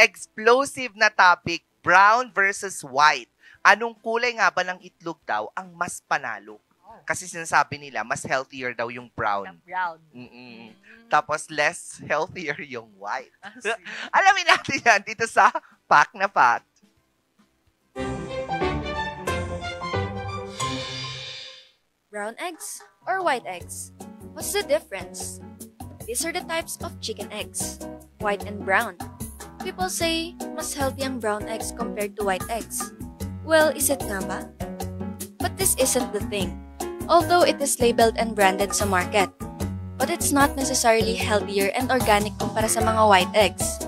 explosive na topic, brown versus white. Anong kulay nga ba ng itlog daw ang mas panalo? Kasi sinasabi nila, mas healthier daw yung brown. Brown. Tapos less healthier yung white. Alamin natin yan dito sa Fact na Fact. Brown eggs or white eggs? What's the difference? These are the types of chicken eggs, white and brown. People say mas healthy ang brown eggs compared to white eggs. Well, is it nga ba? But this isn't the thing, although it is labeled and branded sa market. But it's not necessarily healthier and organic kumpara sa mga white eggs.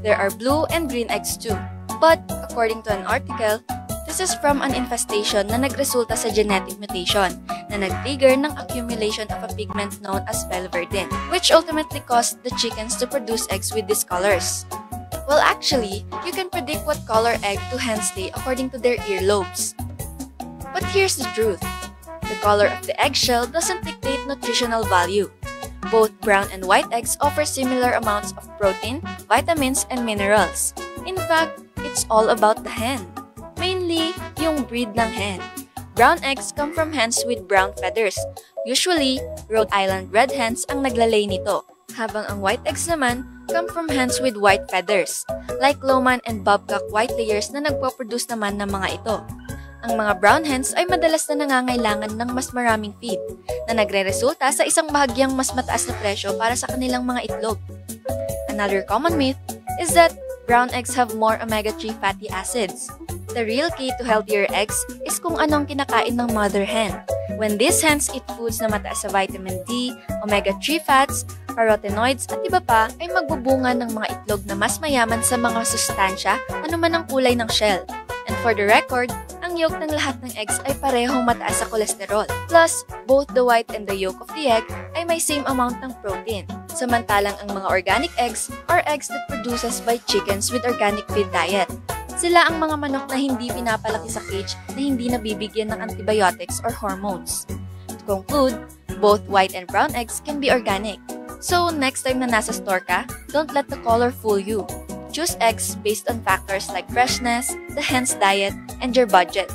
There are blue and green eggs too. But, according to an article, this is from an infestation na nagresulta sa genetic mutation na nag-trigger ng accumulation of a pigment known as felverdin, which ultimately caused the chickens to produce eggs with these colors. Well, actually, you can predict what color egg to hens lay according to their earlobes. But here's the truth. The color of the eggshell doesn't dictate nutritional value. Both brown and white eggs offer similar amounts of protein, vitamins, and minerals. In fact, it's all about the hen. Mainly, yung breed ng hen. Brown eggs come from hens with brown feathers. Usually, Rhode Island red hens ang naglalay nito. Habang ang white eggs naman come from hens with white feathers, like Lohmann and Babcock white layers na nagpo-produce naman ng mga ito. Ang mga brown hens ay madalas na nangangailangan ng mas maraming feed, na nagre-resulta sa isang bahagyang mas mataas na presyo para sa kanilang mga itlog. Another common myth is that brown eggs have more omega-3 fatty acids. The real key to healthier eggs is kung anong kinakain ng mother hen. When these hens eat foods na mataas sa vitamin D, omega-3 fats, carotenoids at iba pa, ay magbubunga ng mga itlog na mas mayaman sa mga sustansya, ano man ang kulay ng shell. And for the record, ang yolk ng lahat ng eggs ay parehong mataas sa kolesterol. Plus, both the white and the yolk of the egg ay may same amount ng protein. Samantalang ang mga organic eggs are eggs that produces by chickens with organic feed diet. Sila ang mga manok na hindi pinapalaki sa cage na hindi nabibigyan ng antibiotics or hormones. To conclude, both white and brown eggs can be organic. So, next time na nasa store ka, don't let the color fool you. Choose eggs based on factors like freshness, the hen's diet, and your budget.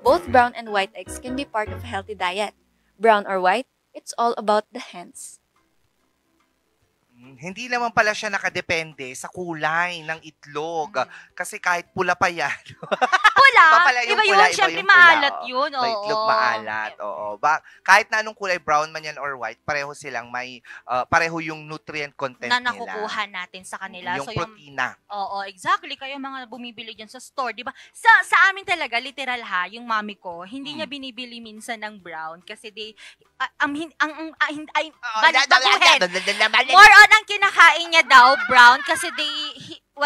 Both brown and white eggs can be part of a healthy diet. Brown or white, it's all about the hens. Hindi naman pala siya nakadepende sa kulay ng itlog. Kasi kahit pula pa yan. Pula? Pala yung Iba pula, yun, syempre pula, maalat oo. yun. May itlog maalat, oo. Kahit na anong kulay, brown man yan or white, pareho silang may, pareho yung nutrient content na nila. nakukuha natin sa kanila. Yung so, protina. Oo, exactly. Kayo mga bumibili dyan sa store, di ba? Sa amin talaga, literal ha, yung mami ko, hindi niya binibili minsan ng brown kasi more on ang kinakain niya daw, brown, kasi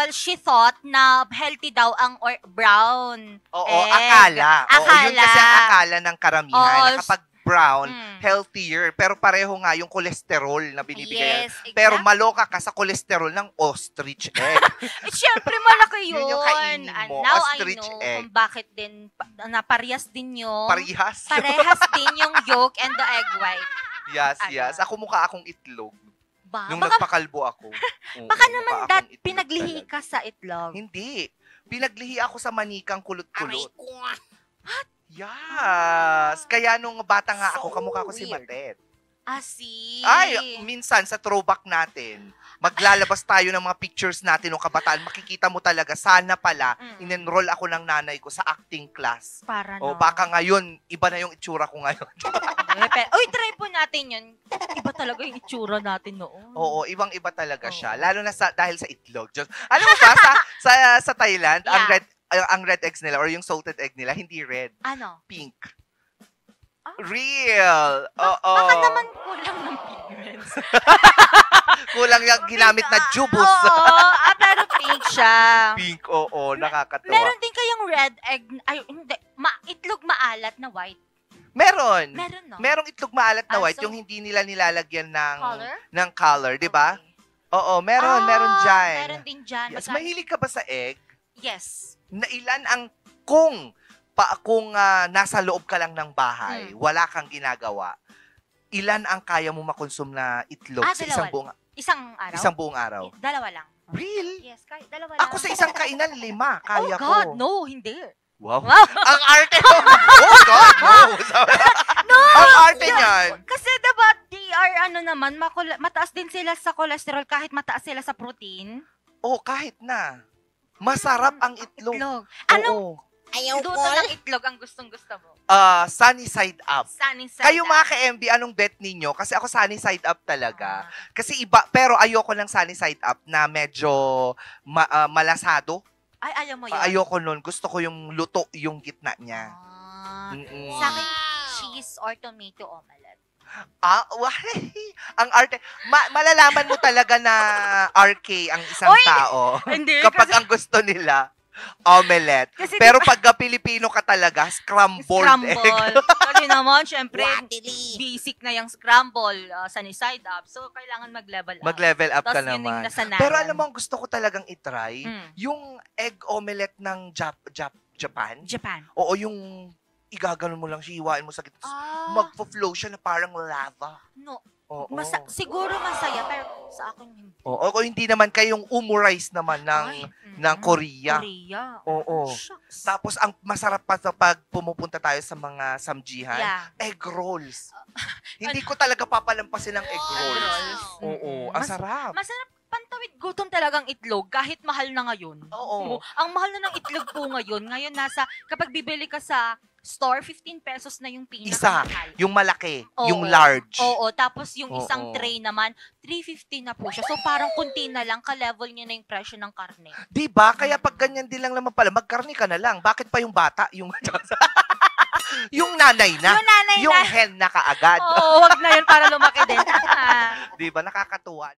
she thought na healthy daw ang brown Oo, egg. akala. Oo, yun kasi ang akala ng karamihan. Oo, na kapag brown, healthier. Pero pareho nga yung cholesterol na binibigay. Yes, exactly. Pero maloka ka sa cholesterol ng ostrich egg. Siyempre, malaki yun. Yun yung kainin mo, Now ostrich I know egg. kung bakit din, na parehas din yung... Parehas? Parehas din yung yolk and the egg white. Yes, yes. Ako mukha akong itlog. Nung Baka, nagpakalbo ako. baka naman pinaglihi ka sa itlog. Hindi. Pinaglihi ako sa manikang kulot-kulot. What? Yes. Kaya nung bata nga ako, kamukha ko si Matet. See? Ay, minsan sa throwback natin, maglalabas tayo ng mga pictures natin ng kabataan. Makikita mo talaga, sana pala, in-enroll ako ng nanay ko sa acting class. Para O baka ngayon, iba na yung itsura ko ngayon. Uy, try po natin yun. Iba talaga yung itsura natin noon. Oo, ibang-iba talaga siya. Lalo na dahil sa itlog. Just, alam mo ba, sa Thailand, ang red eggs nila or yung salted egg nila, hindi red. Ano? Pink. Real! Oo. Baka naman kulang ng pigments. Kulang yung ginamit na jubos. Oo, pero pink siya. Pink, oo, nakakatawa. Meron din kayang red egg, ay hindi, itlog maalat na white. Meron. Meron, no? Merong itlog maalat na white, so, yung hindi nila nilalagyan color? ng color, di ba? Okay. Oo, meron dyan. Meron din dyan. Yes, mahilig ka ba sa egg? Yes. Na ilan ang, kung nasa loob ka lang ng bahay, wala kang ginagawa, ilan ang kaya mo makonsum na itlog sa isang buong Isang araw? Isang buong araw. Dalawa lang. Real? Yes, kahit dalawa lang. Ako sa isang kainan, 5. Kaya Oh God, ko. no, hindi. Wow. Wow. Ang arte mo. Oh God, no. Ang arte niyan. Kasi diba, they are naman, mataas din sila sa cholesterol kahit mataas sila sa protein. Oh, kahit na. Masarap ang itlog. Itlog. Oo. Anong luto ng itlog ang gustong-gusto mo? Sunny side up. Sunny side Kayo up. mga ka-MB, anong bet ninyo? Kasi ako sunny side up talaga. Ah. Kasi iba, pero ayoko ng sunny side up na medyo malasado. Ay, ayaw mo yun. Ayoko nun. Gusto ko yung luto yung gitna niya. Ah. Mm-mm. Sa akin, cheese or tomato omelette. Ang arte. Malalaman mo talaga na RK ang isang Oy! tao. Hindi, Kapag ang gusto nila, omelette. Kasi Pero pagka Pilipino ka talaga, scrambled egg. Kasi naman, syempre, basic na yung scramble, sunny side up. So, kailangan mag-level up. Mag-level up ka Tapos yun yung naman. nasanayan. Pero alam mo, ang gusto ko talagang itry, Mm. yung egg omelette ng Japan. Japan. Oo, yung igaganon mo lang, hiwain mo sa gitna. Magpo-flow siya na parang lava. No. Oo. Siguro masaya, pero sa akin hindi. Oo, o hindi naman kayong umurice naman ng Korea. Korea. Oo. Shucks. Tapos ang masarap pa sa pag pumupunta tayo sa mga samjihan, Yeah. egg rolls. Hindi ko talaga papalampasin ng egg rolls. Oo, ang sarap. Masarap pantawid gutom talagang itlog kahit mahal na ngayon. Oo. Ang mahal na ng itlog po ngayon. Ngayon kapag bibili ka sa store, 15 pesos na yung Isa, pinakamahal. yung malaki, Oo. yung large. Oo, tapos yung Oo. isang tray naman, 350 na po siya. So parang kunti na lang, ka-level niya na yung presyo ng karne. Di ba? Kaya pag ganyan din lang naman pala, magkarni ka na lang. Bakit pa yung bata? Yung yung nanay na. Yung nanay Yung na. hen na kaagad. Oo, wag na yun para lumaki din. Di ba? Nakakatuwa.